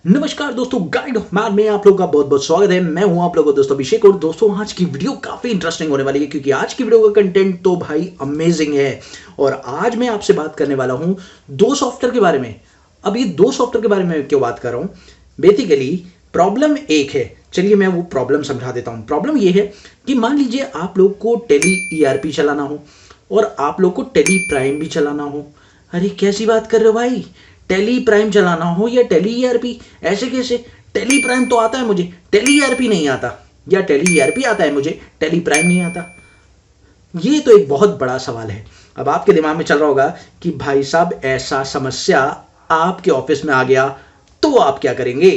नमस्कार दोस्तों, guide of man में आप लोगों का बहुत बहुत स्वागत है। मैं हूं आप लोगों का दोस्त अभिषेक। और दोस्तों, आज की वीडियो काफी इंटरेस्टिंग होने वाली है क्योंकि आज की वीडियो का कंटेंट तो भाई अमेजिंग है। और आज मैं आपसे बात करने वाला हूं दो सॉफ्टवेयर के बारे में। अब ये दो सॉफ्टवेयर के बारे में क्यों बात कर रहा हूं? बेसिकली प्रॉब्लम एक है। चलिए मैं वो प्रॉब्लम समझा देता हूं। प्रॉब्लम ये है कि मान लीजिए आप लोग को टेली ईआरपी चलाना हो और आप लोग को टेली प्राइम भी चलाना हो। अरे कैसी बात कर रहे हो भाई, टेली प्राइम चलाना हो या टेली ईआरपी? ऐसे कैसे? टेली प्राइम तो आता है मुझे, टेली ईआरपी नहीं आता, या टेली ईआरपी आता है मुझे, टेली प्राइम नहीं आता। ये तो एक बहुत बड़ा सवाल है। अब आपके दिमाग में चल रहा होगा कि भाई साहब ऐसा समस्या आपके ऑफिस में आ गया तो आप क्या करेंगे?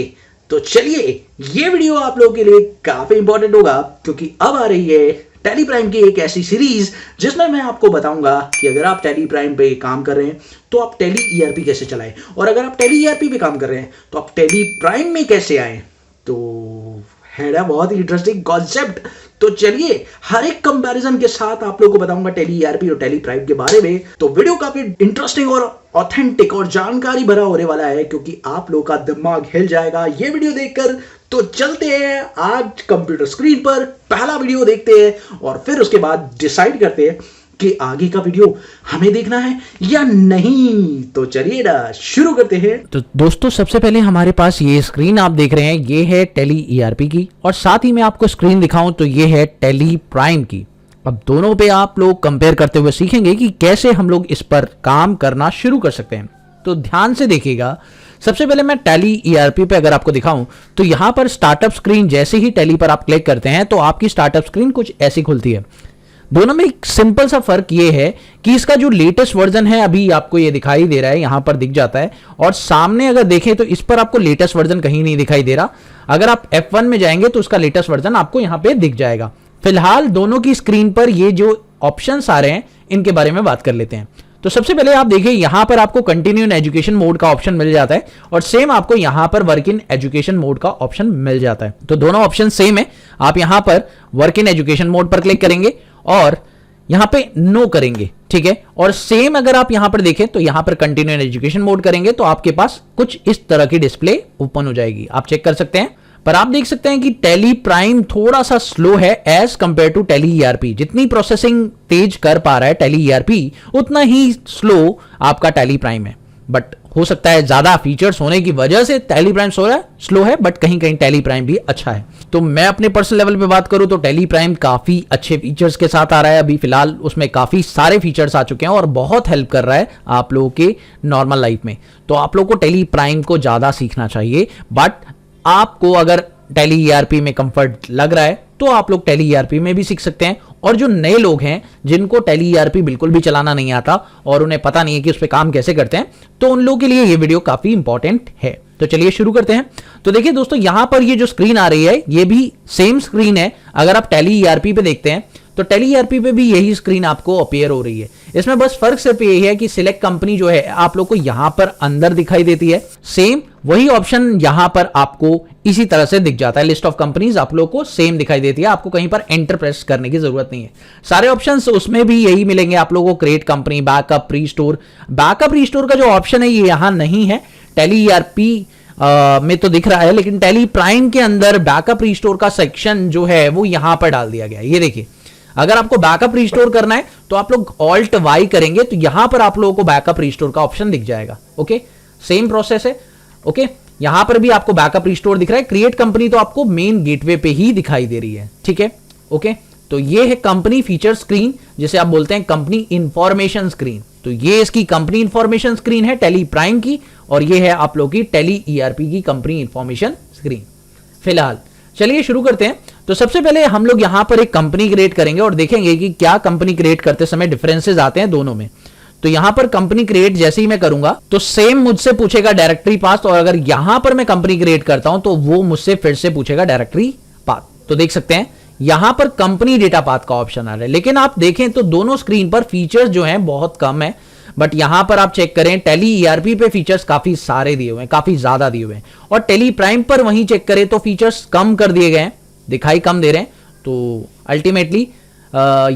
तो चलिए, ये वीडियो आप लोगों के लिए काफी इंपॉर्टेंट होगा क्योंकि अब आ रही है टेली प्राइम की एक ऐसी सीरीज जिसमें मैं आपको बताऊंगा कि अगर आप टेली प्राइम पे काम कर रहे हैं तो आप टेली ईआरपी कैसे चलाएं, और अगर आप टेली ईआरपी पे काम कर रहे हैं तो आप टेली प्राइम में कैसे आए। तो है ना बहुत ही इंटरेस्टिंग कॉन्सेप्ट। तो चलिए, हर एक कंपैरिजन के साथ आप लोगों को बताऊंगा टेली ईआरपी और टेली प्राइम के बारे में। तो वीडियो काफी इंटरेस्टिंग और ऑथेंटिक और जानकारी भरा होने वाला है क्योंकि आप लोगों का दिमाग हिल जाएगा ये वीडियो देखकर। तो चलते हैं आज कंप्यूटर स्क्रीन पर, पहला वीडियो देखते हैं और फिर उसके बाद डिसाइड करते हैं कि आगे का वीडियो हमें देखना है या नहीं। तो चलिए ना शुरू करते हैं। तो दोस्तों, सबसे पहले हमारे पास ये स्क्रीन आप देख रहे हैं, ये है टेली ईआरपी की, और साथ ही मैं आपको स्क्रीन दिखाऊं तो ये है टेली प्राइम की। अब दोनों पे आप लोग कंपेयर करते हुए सीखेंगे कि कैसे हम लोग इस पर काम करना शुरू कर सकते हैं। तो ध्यान से देखिएगा। सबसे पहले मैं टेली ईआरपी पे अगर आपको दिखाऊं तो यहां पर स्टार्टअप स्क्रीन, जैसे ही टेली पर आप क्लिक करते हैं तो आपकी स्टार्टअप स्क्रीन कुछ ऐसी खुलती है। दोनों में एक सिंपल सा फर्क ये है कि इसका जो लेटेस्ट वर्जन है अभी आपको ये दिखाई दे रहा है, यहां पर दिख जाता है, और सामने अगर देखें तो इस पर आपको लेटेस्ट वर्जन कहीं नहीं दिखाई दे रहा। अगर आप F1 में जाएंगे तो उसका लेटेस्ट वर्जन आपको यहां पे दिख जाएगा। फिलहाल दोनों की स्क्रीन पर ये जो ऑप्शंस आ रहे हैं इनके बारे में बात कर लेते हैं। तो सबसे पहले आप देखिए, यहां पर आपको कंटिन्यू इन एजुकेशन मोड का ऑप्शन मिल जाता है और सेम आपको यहां पर वर्क इन एजुकेशन मोड का ऑप्शन मिल जाता है। तो दोनों ऑप्शन सेम है। आप यहां पर वर्क इन एजुकेशन मोड पर क्लिक करेंगे और यहां पे नो करेंगे, ठीक है। और सेम अगर आप यहां पर देखें तो यहां पर कंटिन्यू इन एजुकेशन मोड करेंगे तो आपके पास कुछ इस तरह की डिस्प्ले ओपन हो जाएगी। आप चेक कर सकते हैं, पर आप देख सकते हैं कि टेली प्राइम थोड़ा सा स्लो है as compare to Tally ERP. जितनी प्रोसेसिंग तेज कर पा रहा है टेली ईआरपी, उतना ही स्लो आपका टेली प्राइम है। बट हो सकता है ज्यादा फीचर्स होने की वजह से टेली प्राइम स्लो है, बट कहीं कहीं टेली प्राइम भी अच्छा है। तो मैं अपने पर्सनल लेवल पे बात करूं तो टेली प्राइम काफी अच्छे फीचर्स के साथ आ रहा है। अभी फिलहाल उसमें काफी सारे फीचर्स आ चुके हैं और बहुत हेल्प कर रहा है आप लोगों के नॉर्मल लाइफ में। तो आप लोगों को टेली प्राइम को ज्यादा सीखना चाहिए। बट आपको अगर टेली ईआरपी में कंफर्ट लग रहा है तो आप लोग टेली ईआरपी में भी सीख सकते हैं। और जो नए लोग हैं जिनको टेली ईआरपी बिल्कुल भी चलाना नहीं आता और उन्हें पता नहीं है कि उस पर काम कैसे करते हैं, तो उन लोगों के लिए ये वीडियो काफी इंपॉर्टेंट है। तो चलिए शुरू करते हैं। तो देखिए दोस्तों, यहां पर ये जो स्क्रीन आ रही है ये भी सेम स्क्रीन है। अगर आप टेली ईआरपी पे देखते हैं तो टेली ईआरपी पे भी यही स्क्रीन आपको अपीयर हो रही है। इसमें बस फर्क सिर्फ यही है कि सिलेक्ट कंपनी जो है आप लोग को यहां पर अंदर दिखाई देती है। सेम वही ऑप्शन यहां पर आपको इसी तरह से दिख जाता है। लिस्ट ऑफ कंपनीज आप लोग को सेम दिखाई देती है, आपको कहीं पर एंटर प्रेस करने की जरूरत नहीं है। सारे ऑप्शंस उसमें भी यही मिलेंगे आप लोगों को। Create company, backup, restore. Backup restore का जो ऑप्शन है ये यहां नहीं है। टेली ईआरपी में तो दिख रहा है, लेकिन टेली प्राइम के अंदर बैकअप रीस्टोर का सेक्शन जो है वो यहां पर डाल दिया गया है। ये देखिए, अगर आपको बैकअप रिस्टोर करना है तो आप लोग ऑल्ट वाई करेंगे तो यहां पर आप लोगों को बैकअप रिस्टोर का ऑप्शन दिख जाएगा। ओके, सेम प्रोसेस है। ओके, यहां पर भी आपको बैकअप रिस्टोर दिख रहा है। क्रिएट कंपनी तो आपको मेन गेटवे पे ही दिखाई दे रही है, ठीक है। ओके, तो ये है कंपनी फीचर स्क्रीन, जिसे आप बोलते हैं कंपनी इंफॉर्मेशन स्क्रीन। तो ये इसकी कंपनी इंफॉर्मेशन स्क्रीन है टेली प्राइम की, और ये है आप लोगों की टेली ईआरपी की कंपनी इंफॉर्मेशन स्क्रीन। फिलहाल चलिए शुरू करते हैं। तो सबसे पहले हम लोग यहां पर एक कंपनी क्रिएट करेंगे और देखेंगे कि क्या कंपनी क्रिएट करते समय डिफरेंसेस आते हैं दोनों में। तो यहां पर कंपनी क्रिएट जैसे ही मैं करूंगा तो सेम मुझसे पूछेगा डायरेक्टरी पाथ, और अगर यहां पर मैं कंपनी क्रिएट करता हूं तो वो मुझसे फिर से पूछेगा डायरेक्टरी पाथ। तो देख सकते हैं यहां पर कंपनी डेटा पाथ का ऑप्शन आ रहा है, लेकिन आप देखें तो दोनों स्क्रीन पर फीचर्स जो हैं बहुत कम है। बट यहां पर आप चेक करें टेली ईआरपी पे फीचर्स काफी सारे दिए हुए हैं, काफी ज्यादा दिए हुए हैं, और टेली प्राइम पर वहीं चेक करें तो फीचर्स कम कर दिए गए हैं, दिखाई कम दे रहे हैं। तो अल्टीमेटली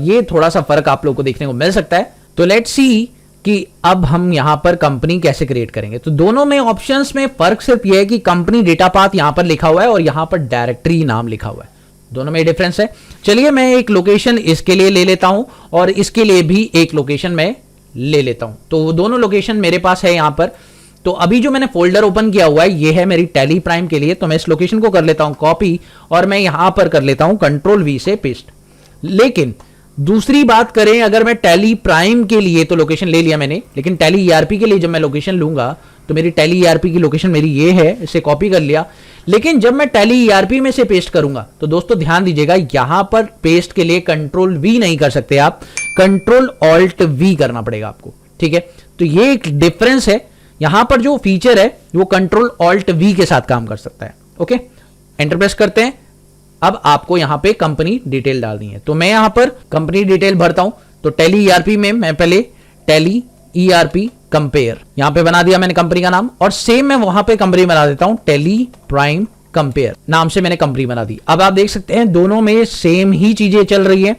ये थोड़ा सा फर्क आप लोग को देखने को मिल सकता है। तो लेट्स सी कि अब हम यहां पर कंपनी कैसे क्रिएट करेंगे। तो दोनों में ऑप्शंस में फर्क सिर्फ यह है कि कंपनी डेटा पाथ यहां पर लिखा हुआ है और यहां पर डायरेक्टरी नाम लिखा हुआ है, दोनों में डिफरेंस है। चलिए मैं एक लोकेशन इसके लिए ले लेता हूं और इसके लिए भी एक लोकेशन मैं ले लेता हूं। तो दोनों लोकेशन मेरे पास है यहां पर। तो अभी जो मैंने फोल्डर ओपन किया हुआ है ये है मेरी टैली प्राइम के लिए। तो मैं इस लोकेशन को कर लेता हूं कॉपी और मैं यहां पर कर लेता हूं कंट्रोल वी से पेस्ट। लेकिन दूसरी बात करें, अगर मैं टैली प्राइम के लिए तो लोकेशन ले लिया मैंने, लेकिन टैली ईआरपी के लिए जब मैं लोकेशन लूंगा तो मेरी टैली ईआरपी की लोकेशन मेरी ये है, इसे कॉपी कर लिया। लेकिन जब मैं टैली ईआरपी में से पेस्ट करूंगा तो दोस्तों ध्यान दीजिएगा, यहां पर पेस्ट के लिए कंट्रोल वी नहीं कर सकते आप, कंट्रोल ऑल्ट वी करना पड़ेगा आपको, ठीक है। तो ये एक डिफरेंस है, यहां पर जो फीचर है वो कंट्रोल ऑल्ट वी के साथ काम कर सकता है। ओके, एंटर प्रेस करते हैं। अब आपको यहां पे कंपनी डिटेल डालनी है, तो मैं यहां पर कंपनी डिटेल भरता हूं। तो टैली ईआरपी में मैं पहले टैली ईआरपी कंपेयर यहां पे बना दिया मैंने कंपनी का नाम, और सेम मैं वहां पे कंपनी बना देता हूं, टैली प्राइम कंपेयर नाम से मैंने कंपनी बना दी। अब आप देख सकते हैं दोनों में सेम ही चीजें चल रही है।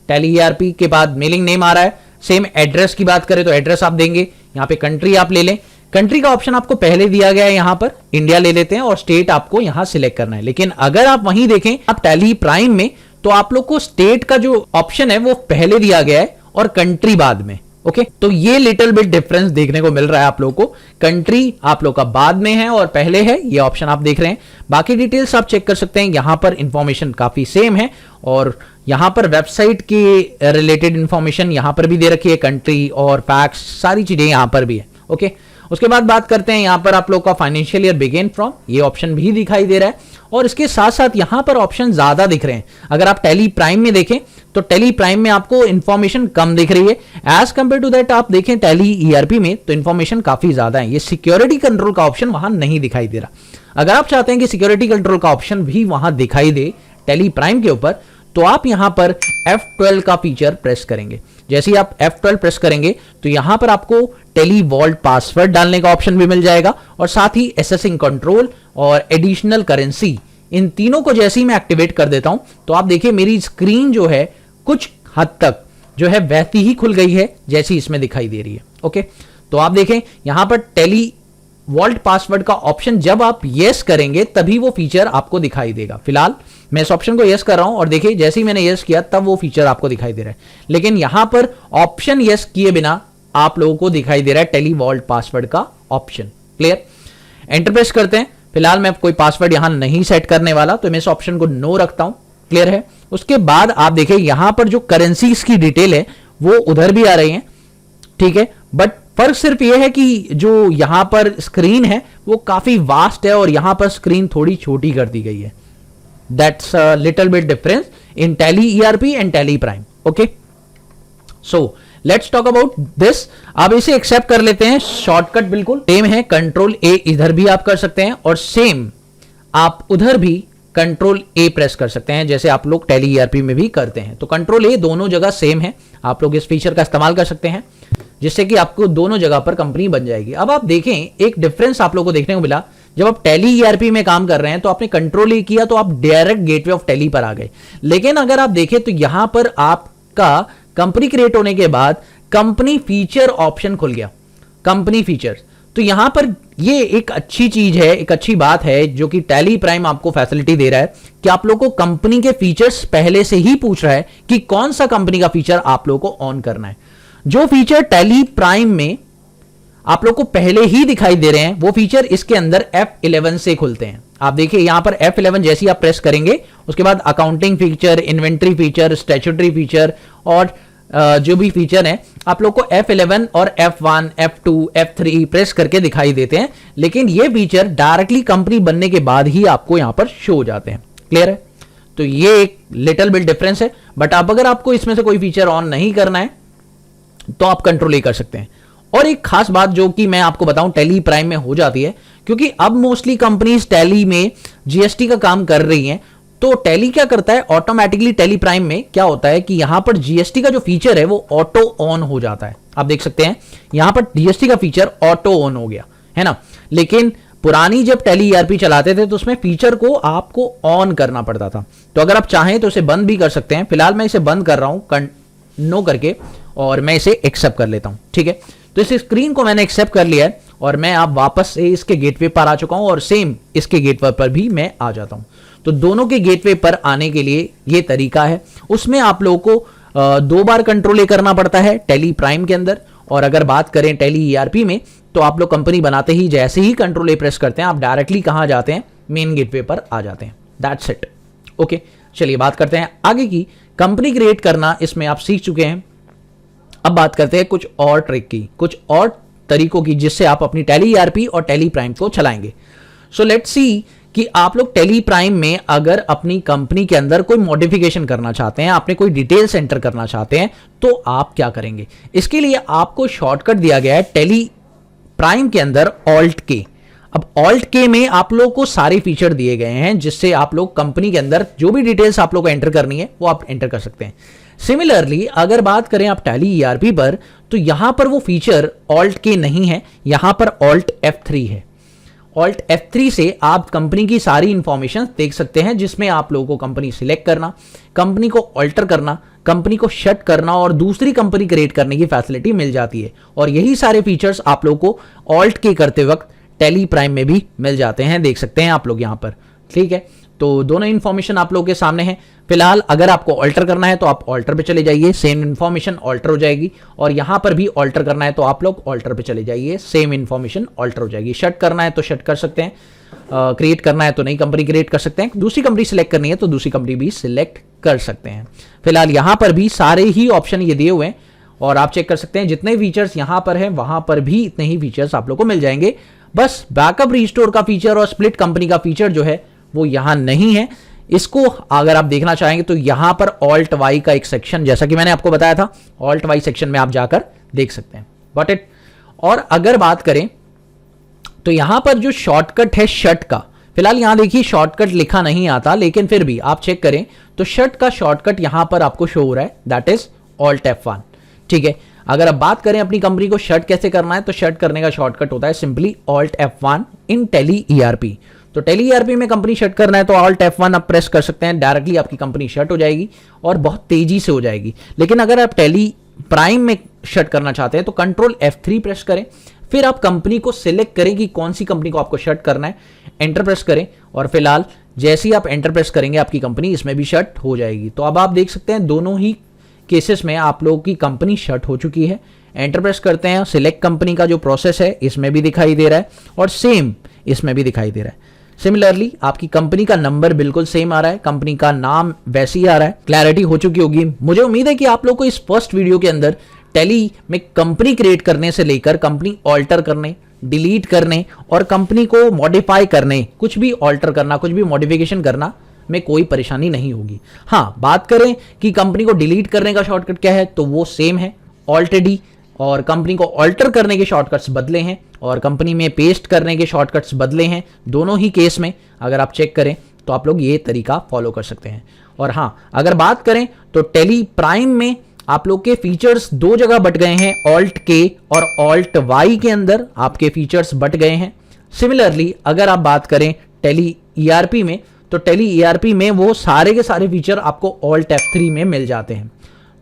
टैली ईआरपी के बाद मेलिंग नेम आ रहा है, सेम एड्रेस की बात करें तो एड्रेस आप देंगे, यहां पे कंट्री आप ले लें, कंट्री का ऑप्शन आपको पहले दिया गया है, यहां पर इंडिया ले लेते हैं और स्टेट आपको यहां सिलेक्ट करना है। लेकिन अगर आप वहीं देखें आप टैली प्राइम में, तो आप लोग को स्टेट का जो ऑप्शन है वो पहले दिया गया है और कंट्री बाद में। ओके, तो ये लिटिल बिट डिफरेंस देखने को मिल रहा है आप लोग को, कंट्री आप लोग का बाद में है और पहले है, ये ऑप्शन आप देख रहे हैं। बाकी डिटेल्स आप चेक कर सकते हैं, यहां पर इंफॉर्मेशन काफी सेम है और यहां पर वेबसाइट के रिलेटेड इंफॉर्मेशन यहां पर भी दे रखी है, कंट्री और फैक्ट्स सारी चीजें यहां पर भी है। ओके, उसके बाद बात करते हैं यहां पर आप लोग का फाइनेंशियल ईयर बिगिन फ्रॉम, ये ऑप्शन भी दिखाई दे रहा है और इसके साथ साथ यहां पर ऑप्शन ज्यादा दिख रहे हैं। अगर आप टैली प्राइम में देखें तो टैली प्राइम में आपको इंफॉर्मेशन कम दिख रही है एज कंपेयर टू दैट आप देखें टैली ईआरपी में तो इंफॉर्मेशन काफी ज्यादा है। ये सिक्योरिटी कंट्रोल का ऑप्शन वहां नहीं दिखाई दे रहा। अगर आप चाहते हैं कि सिक्योरिटी कंट्रोल का ऑप्शन भी वहां दिखाई दे टैली प्राइम के ऊपर, तो आप यहां पर F12 का फीचर प्रेस करेंगे। जैसे ही आप F12 प्रेस करेंगे तो यहां पर आपको टेली वॉल्ट पासवर्ड डालने का ऑप्शन भी मिल जाएगा और साथ ही एसेसिंग कंट्रोल और एडिशनल करेंसी, इन तीनों को जैसे ही मैं एक्टिवेट कर देता हूं तो आप देखिए मेरी स्क्रीन जो है कुछ हद तक जो है वैसी ही खुल गई है जैसी इसमें दिखाई दे रही है। ओके, तो आप देखें यहां पर टेली वॉल्ट पासवर्ड का ऑप्शन जब आप यस करेंगे तभी वो फीचर आपको दिखाई देगा। फिलहाल मैं इस ऑप्शन को यस कर रहा हूं और देखिए जैसे ही मैंने यस किया तब वो फीचर आपको दिखाई दे रहा है। लेकिन यहां पर ऑप्शन यस किए बिना आप लोगों को दिखाई दे रहा है टेली वॉल्ट पासवर्ड का ऑप्शन। क्लियर, एंटर प्रेस करते हैं। फिलहाल मैं कोई पासवर्ड यहां नहीं सेट करने वाला, तो मैं इस ऑप्शन को नो रखता हूं। क्लियर है। उसके बाद आप देखिए यहां पर जो करेंसीज की डिटेल है वो उधर भी आ रही है, ठीक है, बट फर्क सिर्फ यह है कि जो यहां पर स्क्रीन है वो काफी वास्ट है और यहां पर स्क्रीन थोड़ी छोटी कर दी गई है। That's a little bit difference in tally ERP and tally prime. Okay, so let's talk about this. अब इसे एक्सेप्ट कर लेते हैं, शॉर्टकट बिल्कुल सेम है, कंट्रोल ए इधर भी आप कर सकते हैं और सेम आप उधर भी कंट्रोल ए प्रेस कर सकते हैं जैसे आप लोग टैली ईआरपी में भी करते हैं। तो कंट्रोल ए दोनों जगह सेम है, आप लोग इस फीचर का इस्तेमाल कर सकते हैं जिससे कि आपको दोनों जगह पर कंपनी बन जाएगी। अब आप देखें एक डिफरेंस आप लोगों को देखने को मिला, जब आप टैली ईआरपी में काम कर रहे हैं तो आपने कंट्रोल ए किया तो आप डायरेक्ट गेटवे ऑफ टैली पर आ गए। लेकिन अगर आप देखें तो यहां पर आपका कंपनी क्रिएट होने के बाद कंपनी फीचर ऑप्शन खुल गया, कंपनी फीचर्स। तो यहां पर ये एक अच्छी चीज है, एक अच्छी बात है जो कि टैली प्राइम आपको फैसिलिटी दे रहा है कि आप लोग को कंपनी के फीचर्स पहले से ही पूछ रहा है कि कौन सा कंपनी का फीचर आप लोग को ऑन करना है। जो फीचर टैली प्राइम में आप लोग को पहले ही दिखाई दे रहे हैं वो फीचर इसके अंदर F11 से खुलते हैं। आप देखिए यहां पर F11 जैसे ही आप प्रेस करेंगे उसके बाद accounting feature, inventory feature, statutory feature और जो भी फीचर है आप लोग को F11 और F1, F2, F3 प्रेस करके दिखाई देते हैं। लेकिन ये फीचर डायरेक्टली कंपनी बनने के बाद ही आपको यहां पर शो हो जाते हैं। क्लियर है। तो ये एक लिटिल बिट डिफरेंस है, बट अब अगर आपको इसमें से कोई फीचर ऑन नहीं करना है तो आप कंट्रोल ही कर सकते हैं। और एक खास बात जो कि मैं आपको बताऊं टैली प्राइम में हो जाती है, क्योंकि अब मोस्टली कंपनीज टैली में जीएसटी का काम कर रही हैं, तो टैली क्या करता है ऑटोमेटिकली टैली प्राइम में क्या होता है कि यहां पर जीएसटी का जो फीचर है वो ऑटो ऑन हो जाता है। आप देख सकते हैं यहां पर जीएसटी का फीचर ऑटो ऑन हो गया है ना। लेकिन पुरानी जब टैली ईआरपी चलाते थे तो उसमें फीचर को आपको ऑन करना पड़ता था। तो अगर आप चाहें तो इसे बंद भी कर सकते हैं। फिलहाल मैं इसे बंद कर रहा हूं नो करके और मैं इसे एक्सेप्ट कर लेता हूं। ठीक है, तो इस स्क्रीन को मैंने एक्सेप्ट कर लिया है और मैं अब वापस से इसके गेटवे पर आ चुका हूं और सेम इसके गेटवे पर भी मैं आ जाता हूं। तो दोनों के गेटवे पर आने के लिए ये तरीका है। उसमें आप लोगों को 2 बार कंट्रोल ए करना पड़ता है टेली प्राइम के अंदर, और अगर बात करें टेली ईआरपी में तो आप लोग कंपनी बनाते ही जैसे ही कंट्रोल ए प्रेस करते हैं आप डायरेक्टली कहां जाते हैं, मेन गेटवे पर आ जाते हैं। That's it. ओके, चलिए बात करते हैं आगे की। कंपनी क्रिएट करना इसमें आप सीख चुके हैं। अब बात करते हैं कुछ और ट्रिक की, कुछ और तरीकों की जिससे आप अपनी टेली ईआरपी और टेली प्राइम को चलाएंगे। सो लेट्स सी कि आप लोग टेली प्राइम में अगर अपनी कंपनी के अंदर कोई मॉडिफिकेशन करना चाहते हैं, आपने कोई डिटेल्स एंटर करना चाहते हैं, तो आप क्या करेंगे। इसके लिए आपको शॉर्टकट दिया गया है टेली प्राइम के अंदर ऑल्ट के। अब ऑल्ट के में आप लोग को सारे फीचर दिए गए हैं जिससे आप लोग कंपनी के अंदर जो भी डिटेल्स आप लोग को एंटर करनी है वो आप एंटर कर सकते हैं। सिमिलरली अगर बात करें आप टैली ईआरपी पर, तो यहां पर वो फीचर ऑल्ट के नहीं है, यहां पर ऑल्ट F3 है। ऑल्ट F3 से आप कंपनी की सारी इंफॉर्मेशन देख सकते हैं जिसमें आप लोगों को कंपनी सिलेक्ट करना, कंपनी को ऑल्टर करना, कंपनी को शट करना और दूसरी कंपनी क्रिएट करने की फैसिलिटी मिल जाती है। और यही सारे फीचर्स आप लोगों को ऑल्ट के करते वक्त टेली प्राइम में भी मिल जाते हैं, देख सकते हैं आप लोग यहां पर। ठीक है, तो दोनों इंफॉर्मेशन आप लोगों के सामने है। फिलहाल अगर आपको ऑल्टर करना है तो आप ऑल्टर पे चले जाइए, सेम इंफॉर्मेशन ऑल्टर हो जाएगी, और यहां पर भी ऑल्टर करना है तो आप लोग ऑल्टर पे चले जाइए, सेम इंफॉर्मेशन ऑल्टर हो जाएगी। शट करना है तो शट कर सकते हैं, क्रिएट करना है तो नई कंपनी क्रिएट कर सकते हैं, दूसरी कंपनी सिलेक्ट करनी है तो दूसरी कंपनी भी सिलेक्ट कर सकते हैं। फिलहाल यहां पर भी सारे ही ऑप्शन ये दिए हुए हैं और आप चेक कर सकते हैं जितने फीचर्स यहां पर है वहां पर भी इतने ही फीचर्स आप लोग को मिल जाएंगे। बस बैकअप रिस्टोर का फीचर और स्प्लिट कंपनी का फीचर जो है वो यहां नहीं है। इसको अगर आप देखना चाहेंगे तो यहां पर ऑल्ट वाई का एक सेक्शन, जैसा कि मैंने आपको बताया था, ऑल्ट वाई सेक्शन में आप जाकर देख सकते हैं। Got it. और अगर बात करें तो यहां पर जो शॉर्टकट है शट का, फिलहाल यहां देखिए शॉर्टकट लिखा नहीं आता, लेकिन फिर भी आप चेक करें तो शट का शॉर्टकट यहां पर आपको शो हो रहा है, दैट इज ऑल्ट F1। ठीक है, अगर आप बात करें अपनी कंपनी को शट कैसे करना है तो शट करने का शॉर्टकट होता है सिंपली ऑल्ट F1 इन टेली ईआरपी। तो टेली ईआरपी में कंपनी शट करना है तो ऑल्ट F1 आप प्रेस कर सकते हैं, डायरेक्टली आपकी कंपनी शट हो जाएगी और बहुत तेजी से हो जाएगी। लेकिन अगर आप टेली प्राइम में शट करना चाहते हैं तो कंट्रोल F3 प्रेस करें, फिर आप कंपनी को सिलेक्ट करें कि कौन सी कंपनी को आपको शट करना है, एंटर प्रेस करें, और फिलहाल जैसे ही आप एंटर प्रेस करेंगे आपकी कंपनी इसमें भी शट हो जाएगी। तो अब आप देख सकते हैं दोनों ही केसेस में आप लोगों की कंपनी शट हो चुकी है। एंटर प्रेस करते हैं, सिलेक्ट कंपनी का जो प्रोसेस है इसमें भी दिखाई दे रहा है और सेम इसमें भी दिखाई दे रहा है। सिमिलरली आपकी कंपनी का नंबर बिल्कुल सेम आ रहा है, कंपनी का नाम वैसे ही आ रहा है, क्लैरिटी हो चुकी होगी। मुझे उम्मीद है कि आप लोग को इस फर्स्ट वीडियो के अंदर टेली में कंपनी क्रिएट करने से लेकर कंपनी ऑल्टर करने, डिलीट करने और कंपनी को मॉडिफाई करने, कुछ भी ऑल्टर करना, कुछ भी मॉडिफिकेशन करना में कोई परेशानी नहीं होगी। हाँ, बात करें कि कंपनी को डिलीट करने का शॉर्टकट क्या है तो वो सेम है ऑल्ट डी, और कंपनी को ऑल्टर करने के शॉर्टकट्स बदले हैं और कंपनी में पेस्ट करने के शॉर्टकट्स बदले हैं। दोनों ही केस में अगर आप चेक करें तो आप लोग ये तरीका फॉलो कर सकते हैं। और हाँ, अगर बात करें तो टेली प्राइम में आप लोग के फीचर्स 2 जगह बट गए हैं, ऑल्ट के और ऑल्ट वाई के अंदर आपके फीचर्स बट गए हैं। सिमिलरली अगर आप बात करें टेली ईआरपी में तो टेली ईआरपी में वो सारे के सारे फीचर आपको ऑल्ट F3 में मिल जाते हैं।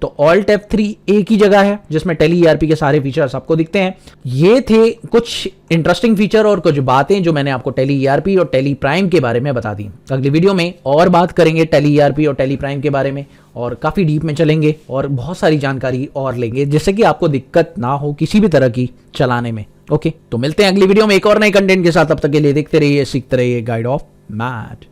तो ऑल्ट F3 एक ही जगह है जिसमें टेली ईआरपी के सारे फीचर्स आपको दिखते हैं। ये थे कुछ इंटरेस्टिंग फीचर और कुछ बातें जो मैंने आपको टेली ईआरपी और टेली प्राइम के बारे में बता दी। अगली वीडियो में और बात करेंगे टेली ईआरपी और टेली प्राइम के बारे में और काफ़ी डीप में चलेंगे और बहुत सारी जानकारी और लेंगे जिससे कि आपको दिक्कत ना हो किसी भी तरह की चलाने में। ओके, तो मिलते हैं अगली वीडियो में एक और नए कंटेंट के साथ। तब तक के लिए देखते रहिए, सीखते रहिए गाइड ऑफ मैथ।